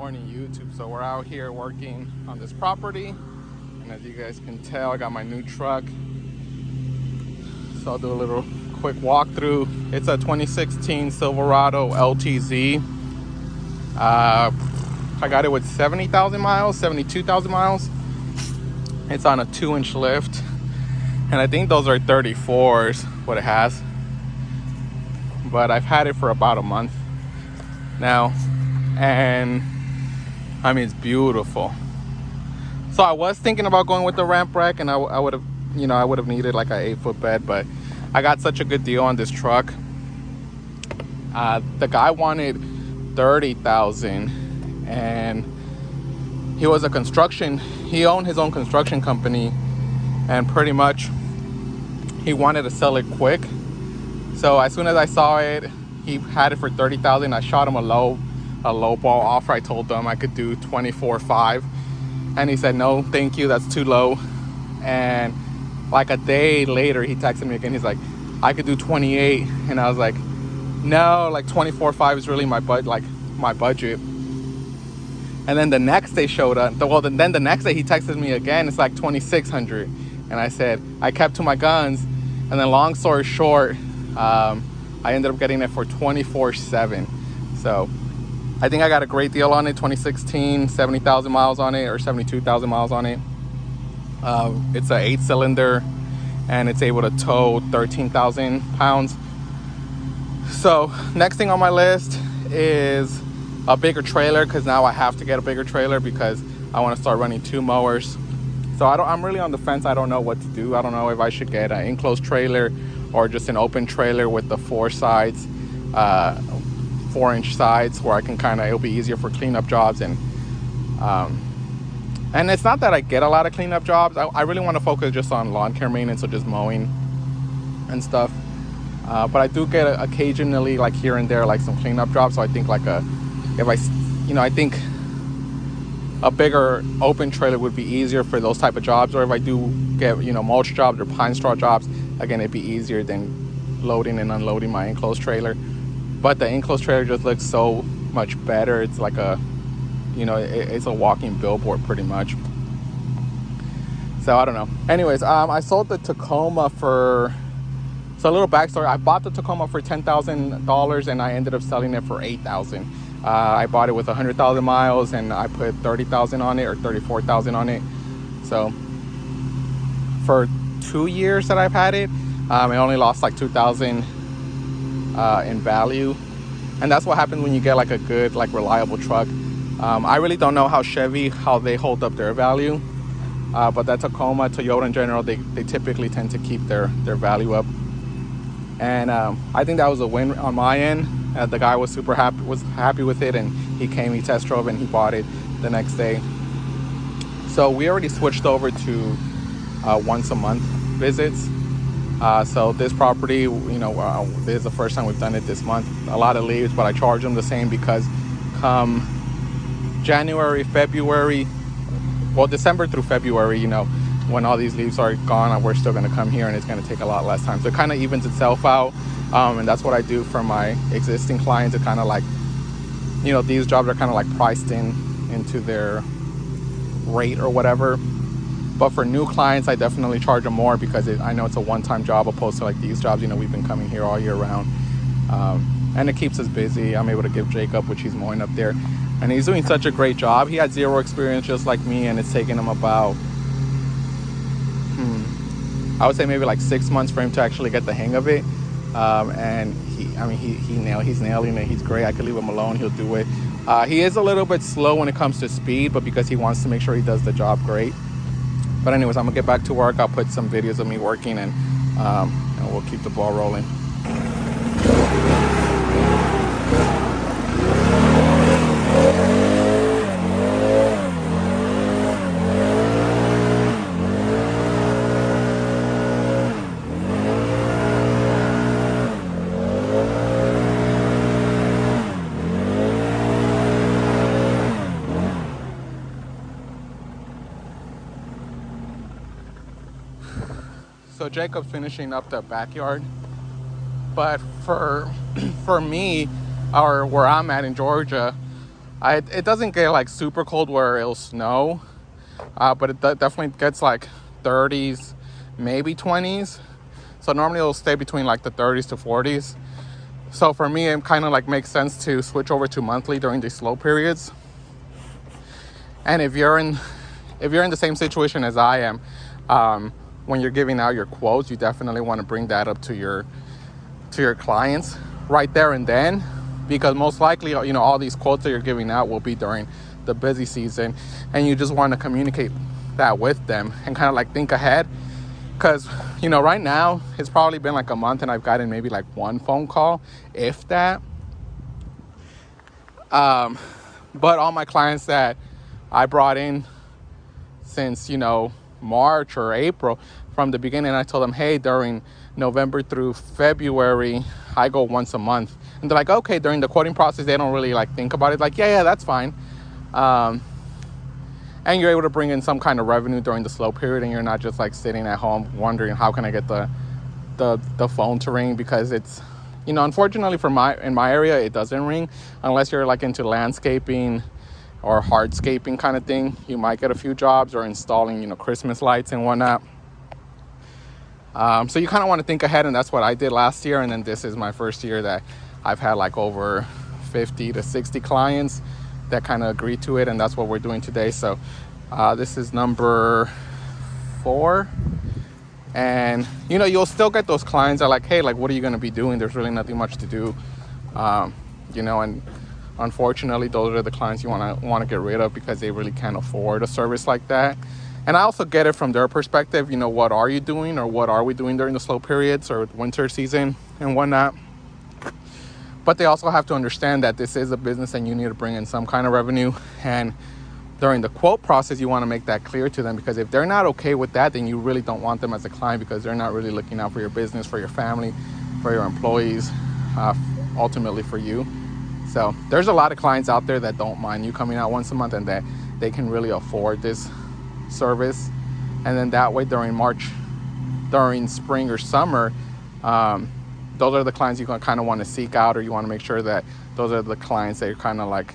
morning, YouTube. So we're out here working on this property, and as you guys can tell, I got my new truck. So I'll do a little quick walkthrough. It's a 2016 Silverado LTZ. I got it with 70,000 miles, 72,000 miles. It's on a 2-inch lift, and I think those are 34s, what it has. But I've had it for about a month now, and I mean, it's beautiful. So I was thinking about going with the ramp rack, and I would have, I would have needed like an 8-foot bed, but I got such a good deal on this truck. The guy wanted 30,000, and he was a he owned his own construction company, and pretty much he wanted to sell it quick. So as soon as I saw it, he had it for 30,000. I shot him a low ball offer. I told him I could do 24.5, and he said no, thank you, that's too low. And like a day later, he texted me again. He's like, I could do 28, and I was like, no, like 24.5 is really my budget. And then the next day showed up. Well, then the next day he texted me again. It's like 2,600, and I said I kept to my guns. And then long story short, I ended up getting it for 24.7. So I think I got a great deal on it. 2016, 70,000 miles on it, or 72,000 miles on it. It's a 8-cylinder, and it's able to tow 13,000 pounds. So next thing on my list is a bigger trailer, because now I have to get a bigger trailer because I want to start running 2 mowers. So I'm really on the fence. I don't know what to do. I don't know if I should get an enclosed trailer or just an open trailer with the 4 sides, 4-inch sides, where I can it'll be easier for cleanup jobs. And it's not that I get a lot of cleanup jobs. I really want to focus just on lawn care maintenance, so just mowing and stuff. But I do get occasionally, like here and there, like some cleanup jobs. So I think I think a bigger open trailer would be easier for those type of jobs. Or if I do get, mulch jobs or pine straw jobs, again, it'd be easier than loading and unloading my enclosed trailer. But the enclosed trailer just looks so much better. It's like it's a walking billboard pretty much. So I don't know. Anyways, I sold the Tacoma for, so a little backstory. I bought the Tacoma for $10,000, and I ended up selling it for $8,000. I bought it with 100,000 miles, and I put 30,000 on it, or 34,000 on it. So for 2 years that I've had it, it only lost like 2,000 in value. And that's what happens when you get like a good, like reliable truck. I really don't know how Chevy, how they hold up their value, but that Tacoma, Toyota in general, they typically tend to keep their value up. And I think that was a win on my end. The guy was happy with it, and he test drove, and he bought it the next day. So we already switched over to once a month visits. So this property, this is the first time we've done it this month. A lot of leaves, but I charge them the same because come January, February, well, December through February, when all these leaves are gone, we're still going to come here, and it's going to take a lot less time. So it kind of evens itself out. And that's what I do for my existing clients. It kind of like, these jobs are kind of like priced into their rate or whatever. But for new clients, I definitely charge them more because I know it's a one-time job, opposed to like these jobs. We've been coming here all year round. And it keeps us busy. I'm able to give Jacob, which he's mowing up there. And he's doing such a great job. He had 0 experience just like me, and it's taken him about, I would say maybe like 6 months for him to actually get the hang of it. And he's nailing it. He's great. I could leave him alone. He'll do it. He is a little bit slow when it comes to speed, but because he wants to make sure he does the job great. But anyways, I'm gonna get back to work. I'll put some videos of me working, and we'll keep the ball rolling. So Jacob's finishing up the backyard, but for me, or where I'm at in Georgia, It doesn't get like super cold where it'll snow, but it definitely gets like 30s, maybe 20s. So normally it'll stay between like the 30s to 40s. So for me, it kind of like makes sense to switch over to monthly during these slow periods. And if you're in the same situation as I am, when you're giving out your quotes, you definitely want to bring that up to your clients right there and then, because most likely, you know, all these quotes that you're giving out will be during the busy season, and you just want to communicate that with them and kind of like think ahead. Because, you know, right now it's probably been like a month and I've gotten maybe like one phone call, if that. But all my clients that I brought in since, you know, March or April, from the beginning, I told them, hey, during November through February, I go once a month. And they're like, okay. During the quoting process, they don't really like think about it. Like, yeah, that's fine. And you're able to bring in some kind of revenue during the slow period, and you're not just like sitting at home wondering how can I get the phone to ring, because it's, you know, unfortunately in my area, it doesn't ring unless you're like into landscaping or hardscaping kind of thing. You might get a few jobs, or installing, you know, Christmas lights and whatnot. So you kind of want to think ahead, and that's what I did last year. And then this is my first year that I've had like over 50 to 60 clients that kind of agree to it, and that's what we're doing today. So this is number 4. And, you know, you'll still get those clients that are like, hey, like, what are you going to be doing? There's really nothing much to do. You know, and unfortunately, those are the clients you want to get rid of, because they really can't afford a service like that. And I also get it from their perspective. You know, what are you doing, or what are we doing during the slow periods or winter season and whatnot? But they also have to understand that this is a business and you need to bring in some kind of revenue. And during the quote process, you want to make that clear to them, because if they're not okay with that, then you really don't want them as a client, because they're not really looking out for your business, for your family, for your employees, ultimately for you. So there's a lot of clients out there that don't mind you coming out once a month, and that they can really afford this service. And then that way, during spring or summer, those are the clients you kind of want to seek out, or you want to make sure that those are the clients that you're kind of like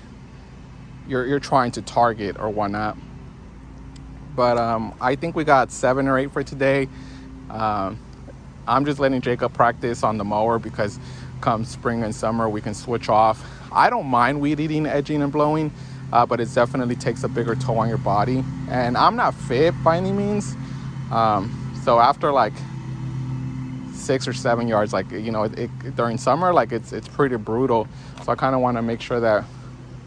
you're trying to target or whatnot. But I think we got 7 or 8 for today. I'm just letting Jacob practice on the mower, because come spring and summer we can switch off. I don't mind weed eating, edging, and blowing, but it definitely takes a bigger toll on your body. And I'm not fit by any means, so after like 6 or 7 yards, like, you know, during summer, like it's pretty brutal. So I kind of want to make sure that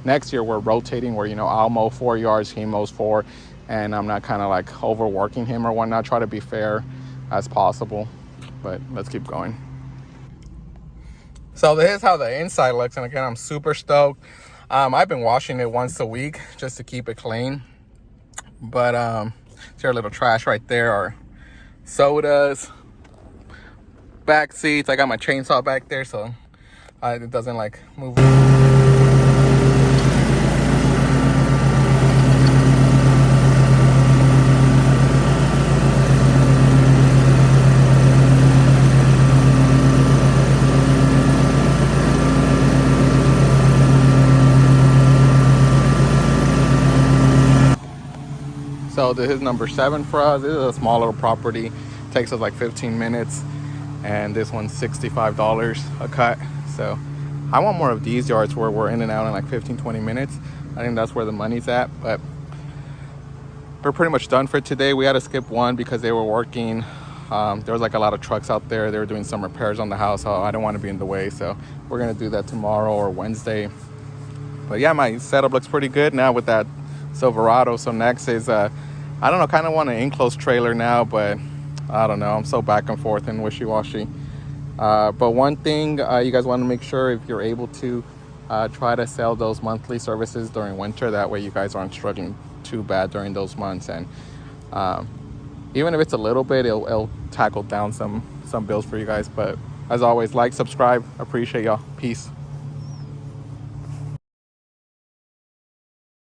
next year we're rotating, where, you know, I'll mow 4 yards, he mows 4, and I'm not kind of like overworking him or whatnot. Try to be fair as possible. But let's keep going. So this is how the inside looks, and again, I'm super stoked. I've been washing it once a week just to keep it clean. But see our little trash right there, our sodas, back seats. I got my chainsaw back there, so it doesn't like move. So this is number 7 for us. This is a small little property. Takes us like 15 minutes. And this one's $65 a cut. So I want more of these yards where we're in and out in like 15-20 minutes. I think that's where the money's at. But we're pretty much done for today. We had to skip one because they were working. There was like a lot of trucks out there. They were doing some repairs on the house. So I don't want to be in the way. So we're going to do that tomorrow or Wednesday. But yeah, my setup looks pretty good now with that Silverado. So next is, I don't know, kind of want an enclosed trailer now, but I don't know. I'm so back and forth and wishy-washy. But one thing you guys want to make sure, if you're able to, try to sell those monthly services during winter. That way you guys aren't struggling too bad during those months. And even if it's a little bit, it'll tackle down some bills for you guys. But as always, like, subscribe. Appreciate y'all. Peace.